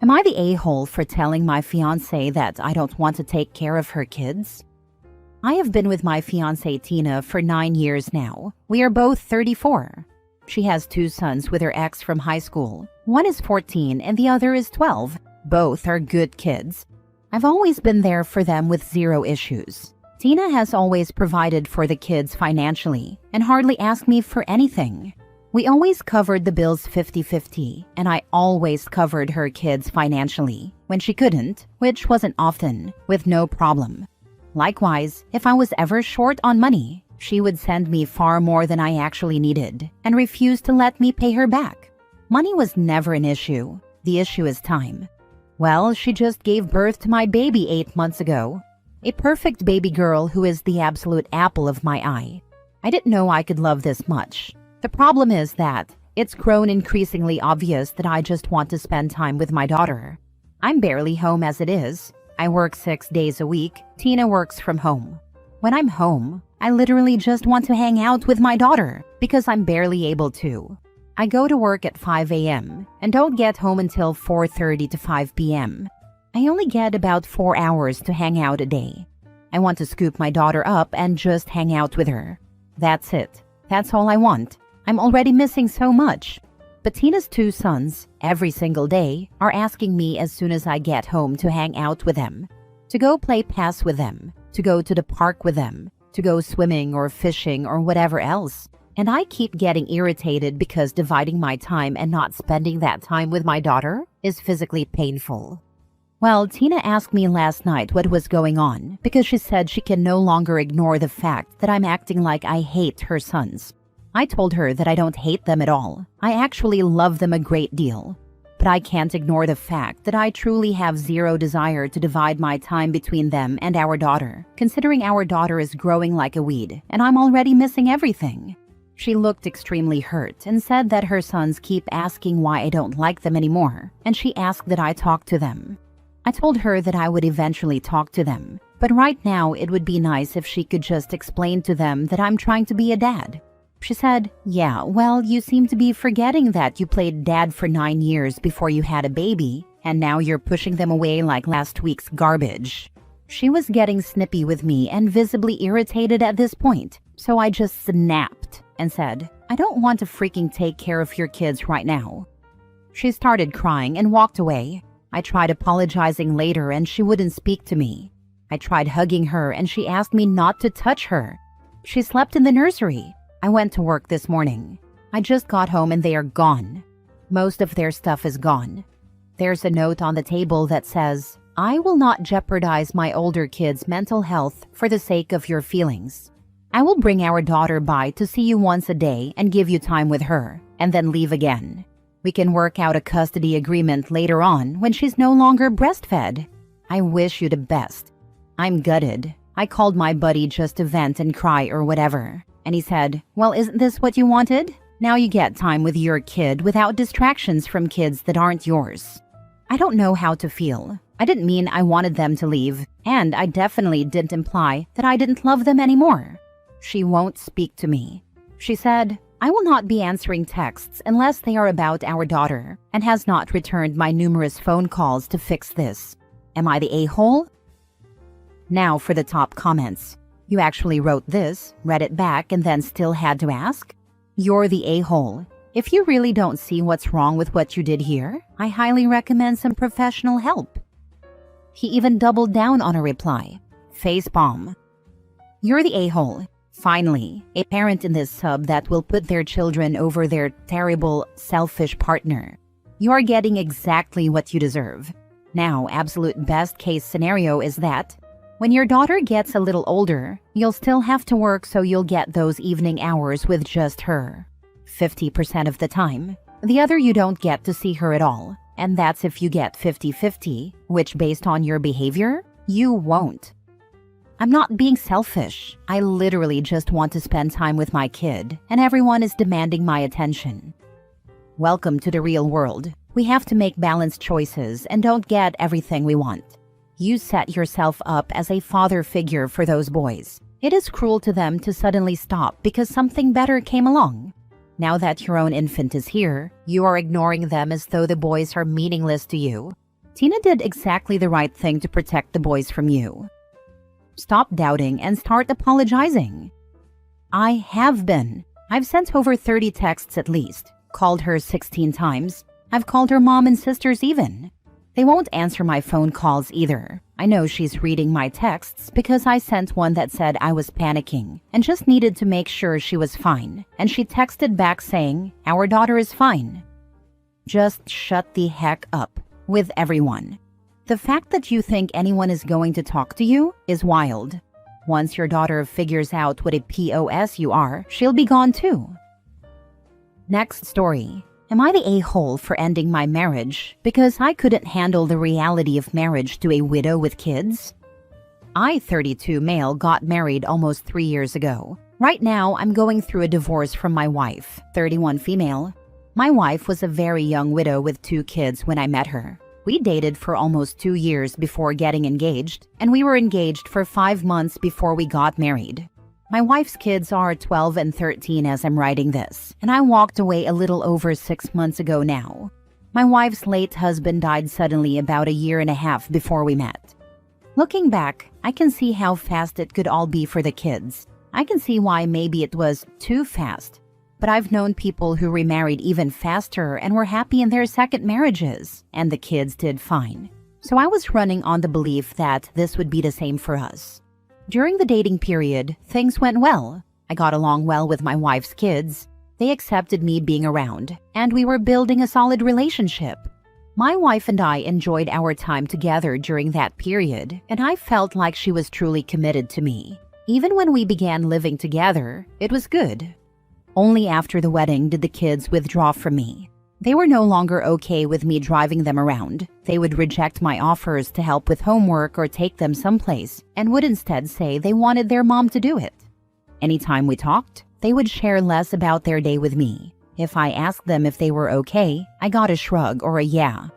Am I the a-hole for telling my fiancé that I don't want to take care of her kids? I have been with my fiancée Tina for 9 years now. We are both 34. She has 2 sons with her ex from high school. One is 14 and the other is 12. Both are good kids. I've always been there for them with 0 issues. Tina has always provided for the kids financially and hardly asked me for anything. We always covered the bills 50-50, and I always covered her kids financially when she couldn't, which wasn't often, with no problem. Likewise, if I was ever short on money, she would send me far more than I actually needed and refuse to let me pay her back. Money was never an issue. The issue is time. Well, she just gave birth to my baby 8 months ago. A perfect baby girl who is the absolute apple of my eye. I didn't know I could love this much. The problem is that it's grown increasingly obvious that I just want to spend time with my daughter. I'm barely home as it is. I work 6 days a week. Tina works from home. When I'm home, I literally just want to hang out with my daughter because I'm barely able to. I go to work at 5 a.m. and don't get home until 4:30 to 5 p.m. I only get about 4 hours to hang out a day. I want to scoop my daughter up and just hang out with her. That's it. That's all I want. I'm already missing so much. But Tina's 2 sons, every single day, are asking me as soon as I get home to hang out with them, to go play pass with them, to go to the park with them, to go swimming or fishing or whatever else. And I keep getting irritated because dividing my time and not spending that time with my daughter is physically painful. Well, Tina asked me last night what was going on because she said she can no longer ignore the fact that I'm acting like I hate her sons. I told her that I don't hate them at all. I actually love them a great deal. But I can't ignore the fact that I truly have 0 desire to divide my time between them and our daughter, considering our daughter is growing like a weed and I'm already missing everything. She looked extremely hurt and said that her sons keep asking why I don't like them anymore, and she asked that I talk to them. I told her that I would eventually talk to them, but right now it would be nice if she could just explain to them that I'm trying to be a dad. She said, "Yeah, well, you seem to be forgetting that you played dad for 9 years before you had a baby, and now you're pushing them away like last week's garbage." She was getting snippy with me and visibly irritated at this point, so I just snapped and said, "I don't want to freaking take care of your kids right now." She started crying and walked away. I tried apologizing later and she wouldn't speak to me. I tried hugging her and she asked me not to touch her. She slept in the nursery. I went to work this morning. I just got home and they are gone. Most of their stuff is gone. There's a note on the table that says, "I will not jeopardize my older kids' mental health for the sake of your feelings. I will bring our daughter by to see you once a day and give you time with her, and then leave again. We can work out a custody agreement later on when she's no longer breastfed. I wish you the best." I'm gutted. I called my buddy just to vent and cry or whatever. And he said, "Well, isn't this what you wanted? Now you get time with your kid without distractions from kids that aren't yours." I don't know how to feel. I didn't mean I wanted them to leave, and I definitely didn't imply that I didn't love them anymore. She won't speak to me. She said, "I will not be answering texts unless they are about our daughter," and has not returned my numerous phone calls to fix this. Am I the a-hole? Now for the top comments. You actually wrote this, read it back, and then still had to ask? You're the a-hole. If you really don't see what's wrong with what you did here, I highly recommend some professional help. He even doubled down on a reply. Facepalm. You're the a-hole. Finally, a parent in this sub that will put their children over their terrible, selfish partner. You are getting exactly what you deserve. Now, absolute best case scenario is that when your daughter gets a little older, you'll still have to work so you'll get those evening hours with just her. 50% of the time. The other you don't get to see her at all. And that's if you get 50-50, which based on your behavior, you won't. I'm not being selfish. I literally just want to spend time with my kid, and everyone is demanding my attention. Welcome to the real world. We have to make balanced choices and don't get everything we want. You set yourself up as a father figure for those boys. It is cruel to them to suddenly stop because something better came along. Now that your own infant is here, you are ignoring them as though the boys are meaningless to you. Tina did exactly the right thing to protect the boys from you. Stop doubting and start apologizing. I have been. I've sent over 30 texts at least, called her 16 times. I've called her mom and sisters even. They won't answer my phone calls either. I know she's reading my texts because I sent one that said I was panicking and just needed to make sure she was fine. And she texted back saying, "Our daughter is fine." Just shut the heck up with everyone. The fact that you think anyone is going to talk to you is wild. Once your daughter figures out what a POS you are, she'll be gone too. Next story. Am I the a-hole for ending my marriage because I couldn't handle the reality of marriage to a widow with kids? I, 32 male, got married almost 3 years ago. Right now, I'm going through a divorce from my wife, 31 female. My wife was a very young widow with 2 kids when I met her. We dated for almost 2 years before getting engaged, and we were engaged for 5 months before we got married. My wife's kids are 12 and 13 as I'm writing this, and I walked away a little over 6 months ago now. My wife's late husband died suddenly about a year and a half before we met. Looking back, I can see how fast it could all be for the kids. I can see why maybe it was too fast. But I've known people who remarried even faster and were happy in their second marriages, and the kids did fine. So I was running on the belief that this would be the same for us. During the dating period, things went well. I got along well with my wife's kids. They accepted me being around, and we were building a solid relationship. My wife and I enjoyed our time together during that period, and I felt like she was truly committed to me. Even when we began living together, it was good. Only after the wedding did the kids withdraw from me. They were no longer okay with me driving them around. They would reject my offers to help with homework or take them someplace, and would instead say they wanted their mom to do it. Anytime we talked, they would share less about their day with me. If I asked them if they were okay, I got a shrug or a yeah.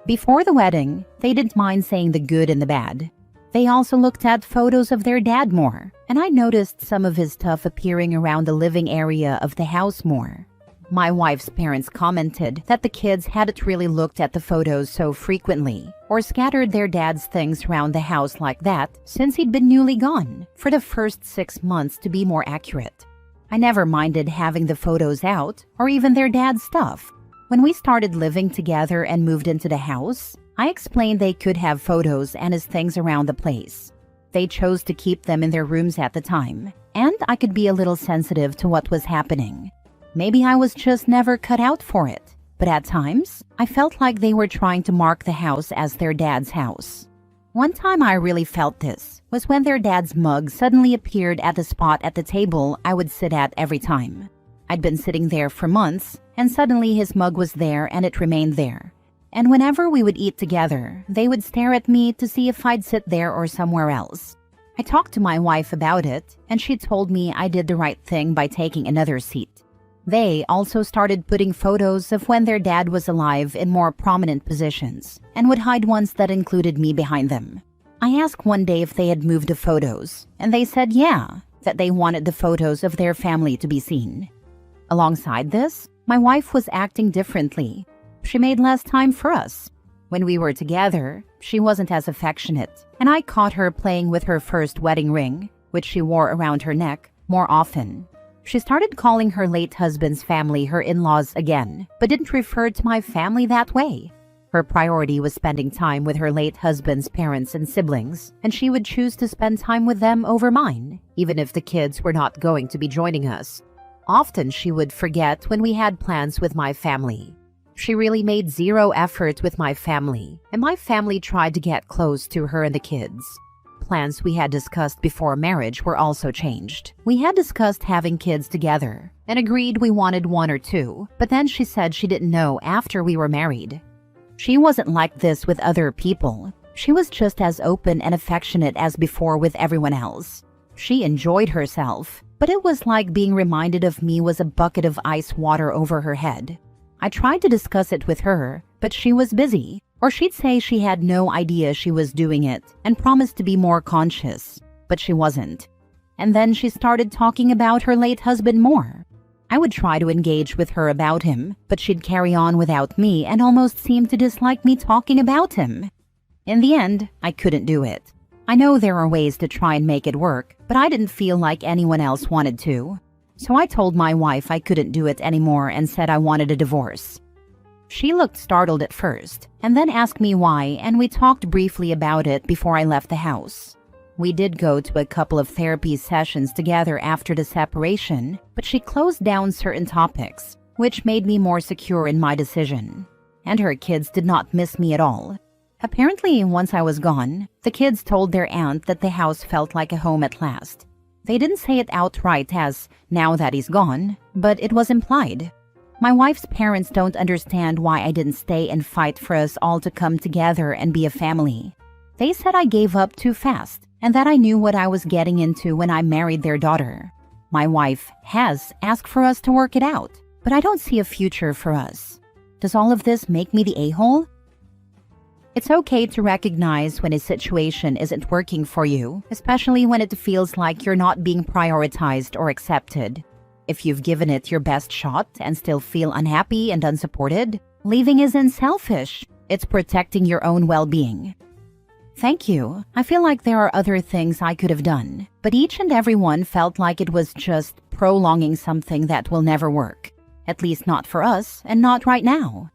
Before the wedding, they didn't mind saying the good and the bad. They also looked at photos of their dad more, and I noticed some of his stuff appearing around the living area of the house more. My wife's parents commented that the kids hadn't really looked at the photos so frequently or scattered their dad's things around the house like that since he'd been newly gone for the first 6 months to be more accurate. I never minded having the photos out or even their dad's stuff. When we started living together and moved into the house, I explained they could have photos and his things around the place. They chose to keep them in their rooms at the time, and I could be a little sensitive to what was happening. Maybe I was just never cut out for it, but at times, I felt like they were trying to mark the house as their dad's house. One time I really felt this was when their dad's mug suddenly appeared at the spot at the table I would sit at every time. I'd been sitting there for months, and suddenly his mug was there and it remained there. And whenever we would eat together, they would stare at me to see if I'd sit there or somewhere else. I talked to my wife about it, and she told me I did the right thing by taking another seat. They also started putting photos of when their dad was alive in more prominent positions and would hide ones that included me behind them. I asked one day if they had moved the photos, and they said yeah, that they wanted the photos of their family to be seen. Alongside this, my wife was acting differently. She made less time for us. When we were together, she wasn't as affectionate, and I caught her playing with her first wedding ring, which she wore around her neck, more often. She started calling her late husband's family her in-laws again, but didn't refer to my family that way. Her priority was spending time with her late husband's parents and siblings, and she would choose to spend time with them over mine, even if the kids were not going to be joining us. Often she would forget when we had plans with my family. She really made zero effort with my family, and my family tried to get close to her and the kids. Plans we had discussed before marriage were also changed. We had discussed having kids together and agreed we wanted 1 or 2, but then she said she didn't know after we were married. She wasn't like this with other people. She was just as open and affectionate as before with everyone else. She enjoyed herself, but it was like being reminded of me was a bucket of ice water over her head. I tried to discuss it with her, but she was busy. Or she'd say she had no idea she was doing it and promised to be more conscious, but she wasn't. And then she started talking about her late husband more. I would try to engage with her about him, but she'd carry on without me and almost seemed to dislike me talking about him. In the end, I couldn't do it. I know there are ways to try and make it work, but I didn't feel like anyone else wanted to. So I told my wife I couldn't do it anymore and said I wanted a divorce. She looked startled at first, and then asked me why, and we talked briefly about it before I left the house. We did go to a couple of therapy sessions together after the separation, but she closed down certain topics, which made me more secure in my decision. And her kids did not miss me at all. Apparently, once I was gone, the kids told their aunt that the house felt like a home at last. They didn't say it outright as, now that he's gone, but it was implied. My wife's parents don't understand why I didn't stay and fight for us all to come together and be a family. They said I gave up too fast, and that I knew what I was getting into when I married their daughter. My wife has asked for us to work it out, but I don't see a future for us. Does all of this make me the a-hole? It's okay to recognize when a situation isn't working for you, especially when it feels like you're not being prioritized or accepted. If you've given it your best shot and still feel unhappy and unsupported, leaving isn't selfish. It's protecting your own well-being. Thank you. I feel like there are other things I could have done, but each and every one felt like it was just prolonging something that will never work. At least not for us, and not right now.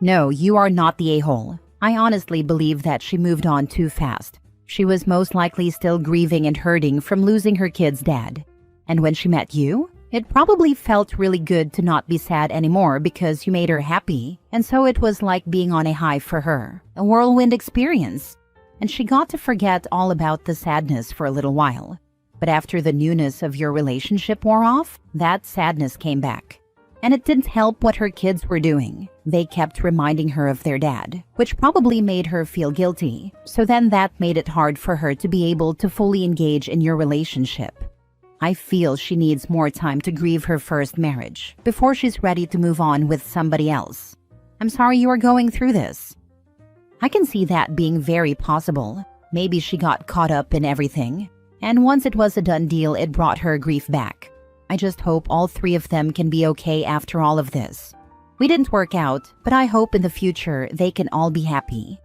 No, you are not the a-hole. I honestly believe that she moved on too fast. She was most likely still grieving and hurting from losing her kid's dad. And when she met you, it probably felt really good to not be sad anymore because you made her happy, and so it was like being on a high for her, a whirlwind experience. And she got to forget all about the sadness for a little while. But after the newness of your relationship wore off, that sadness came back. And it didn't help what her kids were doing. They kept reminding her of their dad, which probably made her feel guilty. So then that made it hard for her to be able to fully engage in your relationship. I feel she needs more time to grieve her first marriage before she's ready to move on with somebody else. I'm sorry you are going through this. I can see that being very possible. Maybe she got caught up in everything, and once it was a done deal, it brought her grief back. I just hope all three of them can be okay after all of this. We didn't work out, but I hope in the future they can all be happy.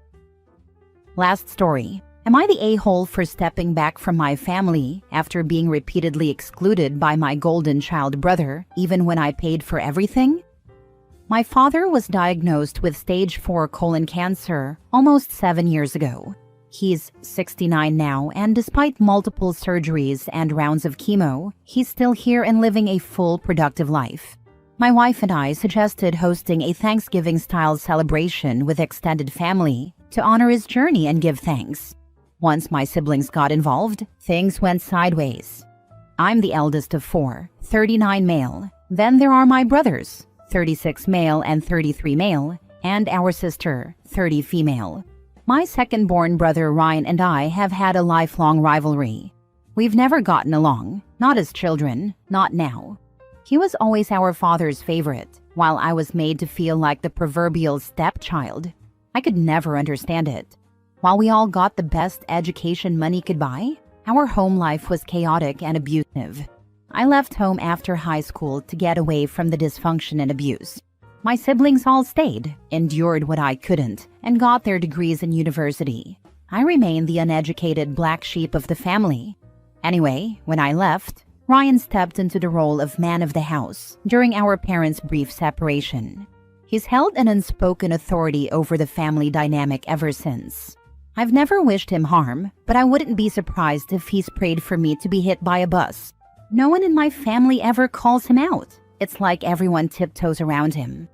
Last story. Am I the a-hole for stepping back from my family after being repeatedly excluded by my golden child brother, even when I paid for everything? My father was diagnosed with stage 4 colon cancer almost 7 years ago. He's 69 now, and despite multiple surgeries and rounds of chemo, he's still here and living a full, productive life. My wife and I suggested hosting a Thanksgiving-style celebration with extended family to honor his journey and give thanks. Once my siblings got involved, things went sideways. I'm the eldest of 4, 39 male. Then there are my brothers, 36 male and 33 male, and our sister, 30 female. My second-born brother Ryan and I have had a lifelong rivalry. We've never gotten along, not as children, not now. He was always our father's favorite, while I was made to feel like the proverbial stepchild. I could never understand it. While we all got the best education money could buy, our home life was chaotic and abusive. I left home after high school to get away from the dysfunction and abuse. My siblings all stayed, endured what I couldn't, and got their degrees in university. I remained the uneducated black sheep of the family. Anyway, when I left, Ryan stepped into the role of man of the house during our parents' brief separation. He's held an unspoken authority over the family dynamic ever since. I've never wished him harm, but I wouldn't be surprised if he's prayed for me to be hit by a bus. No one in my family ever calls him out. It's like everyone tiptoes around him.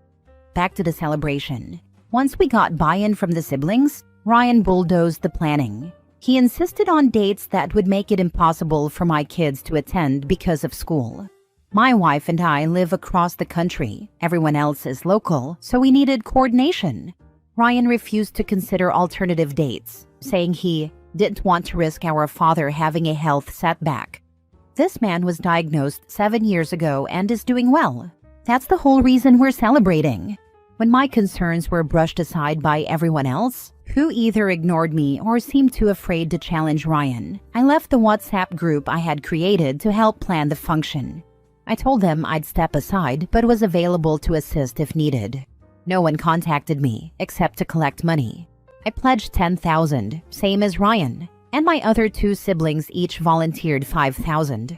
Back to the celebration. Once we got buy-in from the siblings, Ryan bulldozed the planning. He insisted on dates that would make it impossible for my kids to attend because of school. My wife and I live across the country. Everyone else is local, so we needed coordination. Ryan refused to consider alternative dates, saying he didn't want to risk our father having a health setback. This man was diagnosed 7 years ago and is doing well. That's the whole reason we're celebrating. When my concerns were brushed aside by everyone else, who either ignored me or seemed too afraid to challenge Ryan, I left the WhatsApp group I had created to help plan the function. I told them I'd step aside but was available to assist if needed. No one contacted me except to collect money. I pledged $10,000, same as Ryan, and my other two siblings each volunteered $5,000.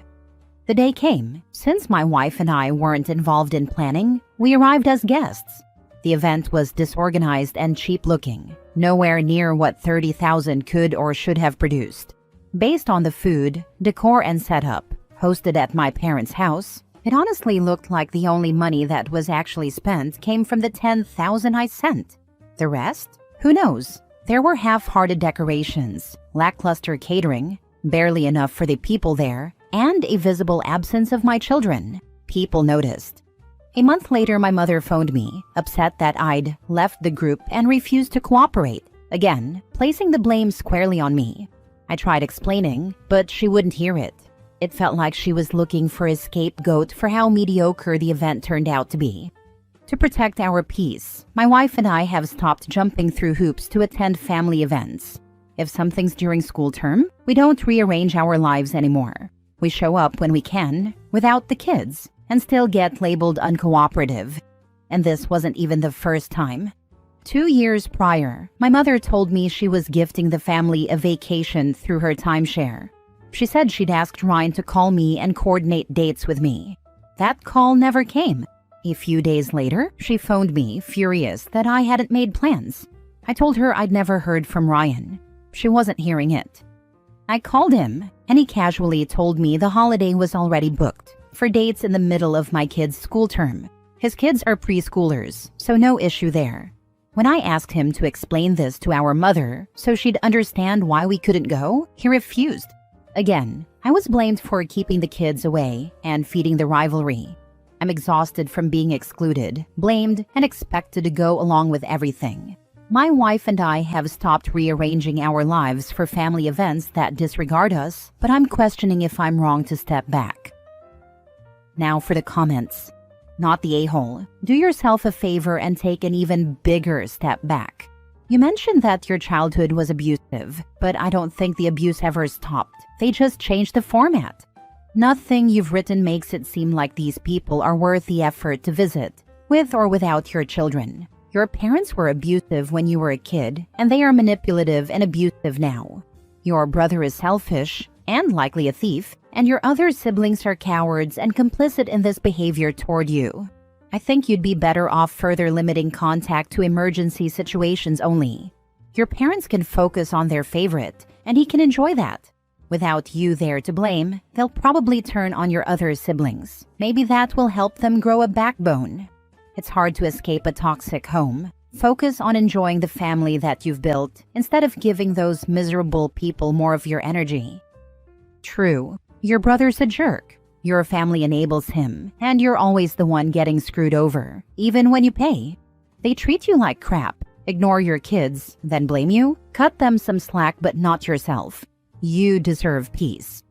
The day came. Since my wife and I weren't involved in planning, we arrived as guests. The event was disorganized and cheap-looking, nowhere near what $30,000 could or should have produced. Based on the food, decor, and setup, hosted at my parents' house, it honestly looked like the only money that was actually spent came from the $10,000 I sent. The rest? Who knows? There were half-hearted decorations, lackluster catering, barely enough for the people there, and a visible absence of my children. People noticed. A month later, my mother phoned me, upset that I'd left the group and refused to cooperate, again, placing the blame squarely on me. I tried explaining, but she wouldn't hear it. It felt like she was looking for a scapegoat for how mediocre the event turned out to be. To protect our peace, my wife and I have stopped jumping through hoops to attend family events. If something's during school term, we don't rearrange our lives anymore. We show up when we can, without the kids, and still get labeled uncooperative. And this wasn't even the first time. 2 years prior, my mother told me she was gifting the family a vacation through her timeshare. She said she'd asked Ryan to call me and coordinate dates with me. That call never came. A few days later, she phoned me, furious that I hadn't made plans. I told her I'd never heard from Ryan. She wasn't hearing it. I called him, and he casually told me the holiday was already booked for dates in the middle of my kids' school term. His kids are preschoolers, so no issue there. When I asked him to explain this to our mother so she'd understand why we couldn't go, he refused. Again, I was blamed for keeping the kids away and feeding the rivalry. I'm exhausted from being excluded, blamed, and expected to go along with everything. My wife and I have stopped rearranging our lives for family events that disregard us, but I'm questioning if I'm wrong to step back. Now for the comments. Not the a-hole. Do yourself a favor and take an even bigger step back. You mentioned that your childhood was abusive, but I don't think the abuse ever stopped. They just changed the format. Nothing you've written makes it seem like these people are worth the effort to visit, with or without your children. Your parents were abusive when you were a kid, and they are manipulative and abusive now. Your brother is selfish, and likely a thief, and your other siblings are cowards and complicit in this behavior toward you. I think you'd be better off further limiting contact to emergency situations only. Your parents can focus on their favorite, and he can enjoy that. Without you there to blame, they'll probably turn on your other siblings. Maybe that will help them grow a backbone. It's hard to escape a toxic home. Focus on enjoying the family that you've built instead of giving those miserable people more of your energy. True, your brother's a jerk. Your family enables him, and you're always the one getting screwed over, even when you pay. They treat you like crap, ignore your kids, then blame you? Cut them some slack, but not yourself. You deserve peace.